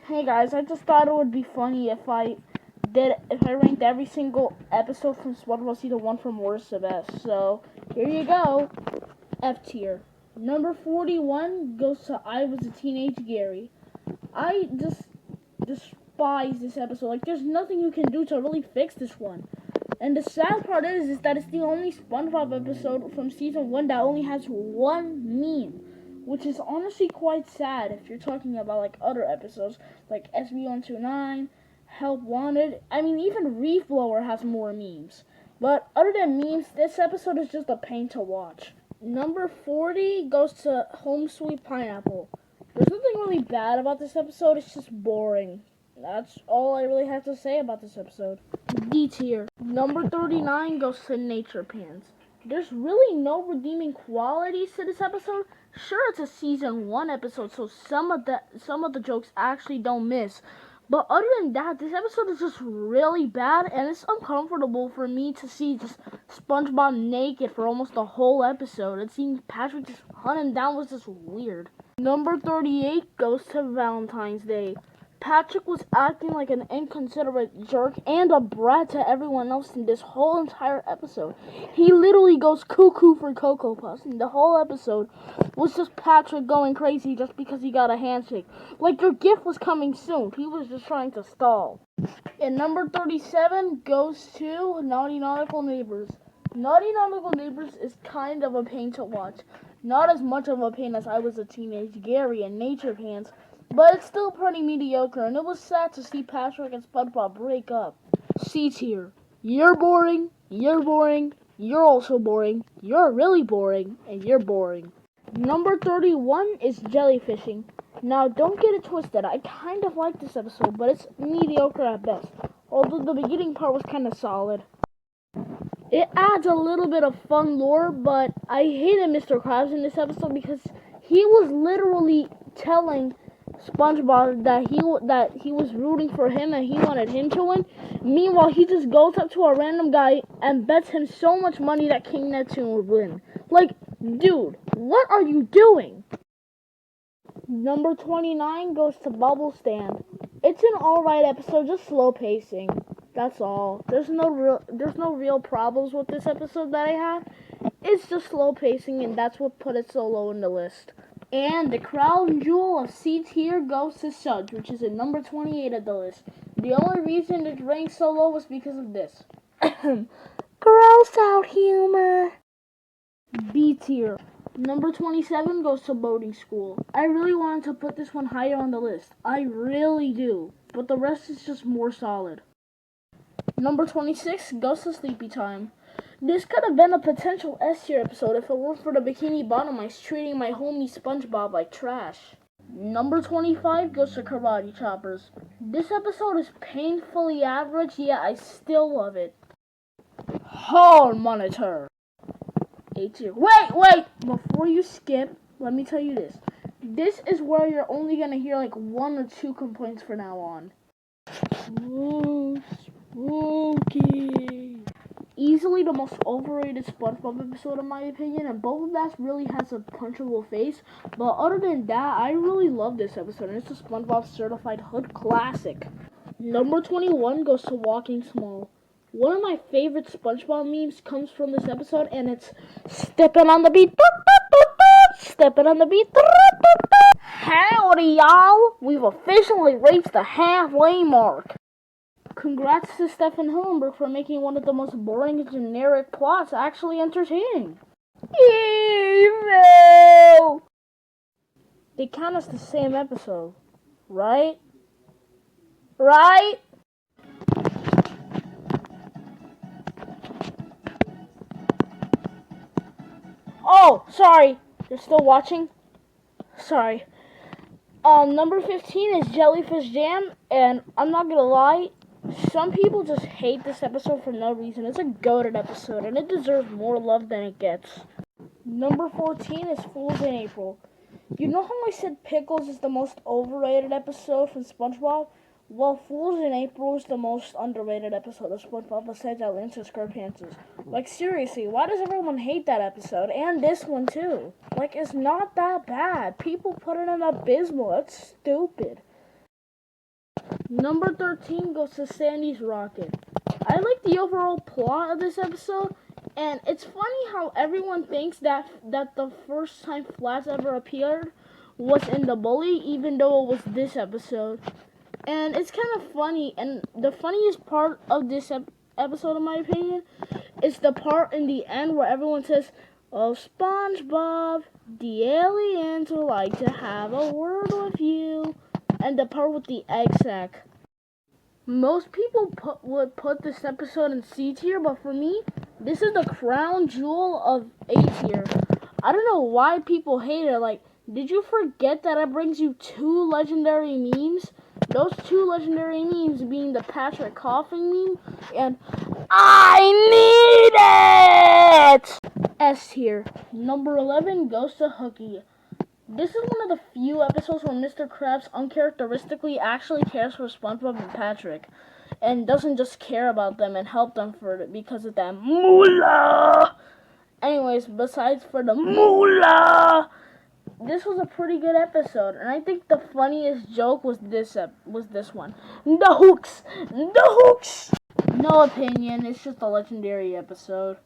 Hey guys, I just thought it would be funny if I ranked every single episode from SpongeBob season 1 from worst to best. So here you go. F tier. Number 41 goes to I Was a Teenage Gary. I just despise this episode. Like, there's nothing you can do to really fix this one. And the sad part is that it's the only SpongeBob episode from season 1 that only has one meme, which is honestly quite sad if you're talking about like other episodes like SB129, Help Wanted. I mean, even Reef Blower has more memes. But other than memes, this episode is just a pain to watch. Number 40 goes to Home Sweet Pineapple. There's nothing really bad about this episode, it's just boring. That's all I really have to say about this episode. D tier. Number 39 goes to Nature Pants. There's really no redeeming qualities to this episode. Sure, it's a season 1 episode, so some of the jokes actually don't miss. But other than that, this episode is just really bad, and it's uncomfortable for me to see just SpongeBob naked for almost the whole episode. And seeing Patrick just hunt him down was just weird. Number 38 goes to Valentine's Day. Patrick was acting like an inconsiderate jerk and a brat to everyone else in this whole entire episode. He literally goes cuckoo for Cocoa Puffs, and the whole episode was just Patrick going crazy just because he got a handshake. Like, your gift was coming soon. He was just trying to stall. And number 37 goes to Naughty Nautical Neighbors. Naughty Nautical Neighbors is kind of a pain to watch. Not as much of a pain as I Was a Teenage Gary and Nature Pants, but it's still pretty mediocre, and it was sad to see Patrick and SpongeBob break up. C tier. You're boring, you're also boring, you're really boring, and you're boring. Number 31 is Jellyfishing. Now, don't get it twisted, I kind of like this episode, but it's mediocre at best, although the beginning part was kind of solid. It adds a little bit of fun lore, but I hated Mr. Krabs in this episode because he was literally telling SpongeBob that he was rooting for him and he wanted him to win. Meanwhile, he just goes up to a random guy and bets him so much money that King Neptune would win. Like, dude, what are you doing? Number 29 goes to Bubble Stand. It's an alright episode, just slow pacing. That's all. There's no real problems with this episode that I have. It's just slow pacing, and that's what put it so low in the list. And the crown jewel of C tier goes to Suds, which is at number 28 of the list. The only reason it ranked so low was because of this. Gross out humor. B tier. Number 27 goes to Boating School. I really wanted to put this one higher on the list. I really do. But the rest is just more solid. Number 26 goes to Sleepy Time. This could have been a potential S tier episode if it weren't for the Bikini Bottom mice treating my homie SpongeBob like trash. Number 25 goes to Karate Choppers. This episode is painfully average, yet I still love it. Hall Monitor. A tier. Wait! Before you skip, let me tell you this. This is where you're only gonna hear like 1 or 2 complaints from now on. Ooh, spooky. Easily the most overrated SpongeBob episode in my opinion, and Bubble Bass really has a punchable face, but other than that, I really love this episode, and it's a SpongeBob certified hood classic. Number 21 goes to Walking Small. One of my favorite SpongeBob memes comes from this episode, and it's stepping on the beat, stepping on the beat. Howdy, y'all! We've officially reached the halfway mark. Congrats to Stephen Hillenburg for making one of the most boring and generic plots actually entertaining. Evil! They count as the same episode, right? Right? Oh, sorry. You're still watching? Sorry. Number 15 is Jellyfish Jam, and I'm not gonna lie, some people just hate this episode for no reason. It's a goated episode, and it deserves more love than it gets. Number 14 is Fools in April. You know how I said Pickles is the most overrated episode from SpongeBob? Well, Fools in April is the most underrated episode of SpongeBob besides Atlantis SquarePants. Like, seriously, why does everyone hate that episode? And this one, too. Like, it's not that bad. People put it in abysmal. That's stupid. Number 13 goes to Sandy's Rocket. I like the overall plot of this episode, and it's funny how everyone thinks that the first time Flash ever appeared was in The Bully, even though it was this episode. And it's kind of funny, and the funniest part of this episode, in my opinion, is the part in the end where everyone says, "Oh, SpongeBob, the aliens would like to have a word with you," and the part with the egg sack. Most people would put this episode in C tier, but for me, this is the crown jewel of A tier. I don't know why people hate it. Like, did you forget that it brings you 2 legendary memes? Those 2 legendary memes being the Patrick coughing meme and "I need it!" S tier. Number 11 goes to Hooky. This is one of the few episodes where Mr. Krabs uncharacteristically actually cares for SpongeBob and Patrick, and doesn't just care about them and help them because of that moolah. Anyways, besides for the moolah, this was a pretty good episode, and I think the funniest joke was this one. The hooks. No opinion. It's just a legendary episode.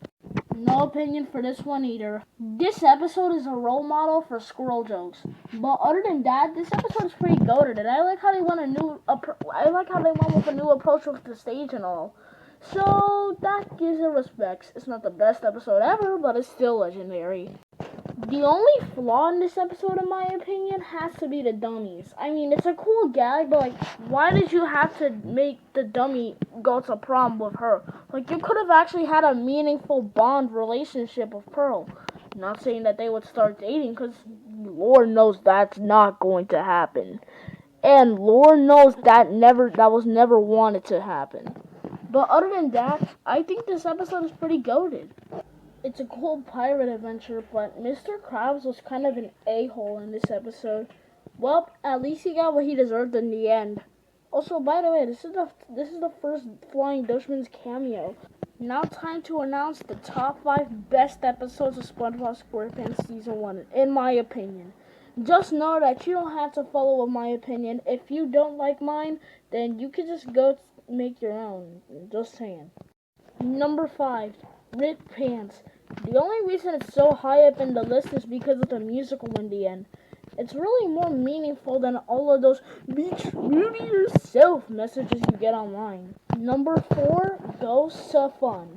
No opinion for this one either. This episode is a role model for squirrel jokes, but other than that, this episode is pretty goated, and I like how they went with a new approach with the stage and all. So that gives it respects. It's not the best episode ever, but it's still legendary. The only flaw in this episode, in my opinion, has to be the dummies. I mean, it's a cool gag, but, like, why did you have to make the dummy go to prom with her? Like, you could have actually had a meaningful bond relationship with Pearl. Not saying that they would start dating, because Lord knows that's not going to happen. And Lord knows that was never wanted to happen. But other than that, I think this episode is pretty goated. It's a cool pirate adventure, but Mr. Krabs was kind of an a-hole in this episode. Well, at least he got what he deserved in the end. Also, by the way, this is the first Flying Dutchman's cameo. Now time to announce the top 5 best episodes of SpongeBob SquarePants Season 1, in my opinion. Just know that you don't have to follow with my opinion. If you don't like mine, then you can just go make your own. Just saying. Number 5. Ripped Pants. The only reason it's so high up in the list is because of the musical in the end. It's really more meaningful than all of those "be true to yourself" messages you get online. Number 4 goes to Fun.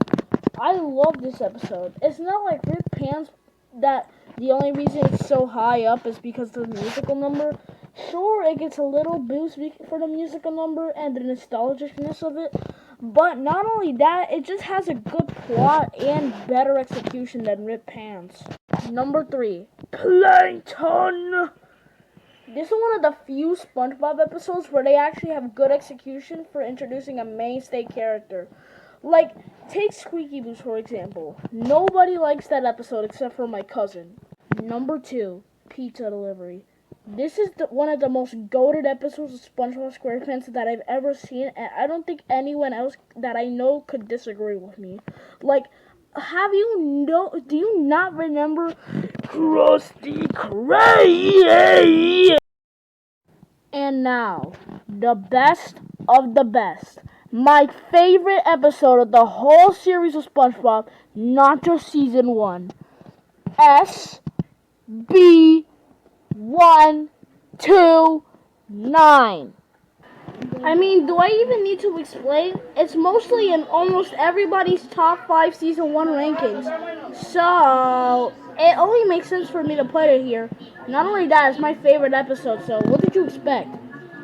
I love this episode. It's not like Ripped Pants that the only reason it's so high up is because of the musical number. Sure, it gets a little boost for the musical number and the nostalgicness of it, but not only that, it just has a good plot and better execution than Ripped Pants. Number 3, Plankton. This is one of the few SpongeBob episodes where they actually have good execution for introducing a mainstay character. Like, take Squeaky Boots, for example. Nobody likes that episode except for my cousin. Number 2, Pizza Delivery. This is one of the most goated episodes of SpongeBob SquarePants that I've ever seen, and I don't think anyone else that I know could disagree with me. Like, do you not remember Krusty Krab? And now, the best of the best. My favorite episode of the whole series of SpongeBob, not just Season 1. SB129. I mean, do I even need to explain? It's mostly in almost everybody's top 5 Season 1 rankings. So, it only makes sense for me to put it here. Not only that, it's my favorite episode, so what did you expect?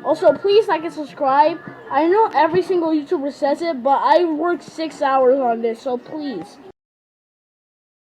Also, please like and subscribe. I know every single YouTuber says it, but I worked 6 hours on this, so please.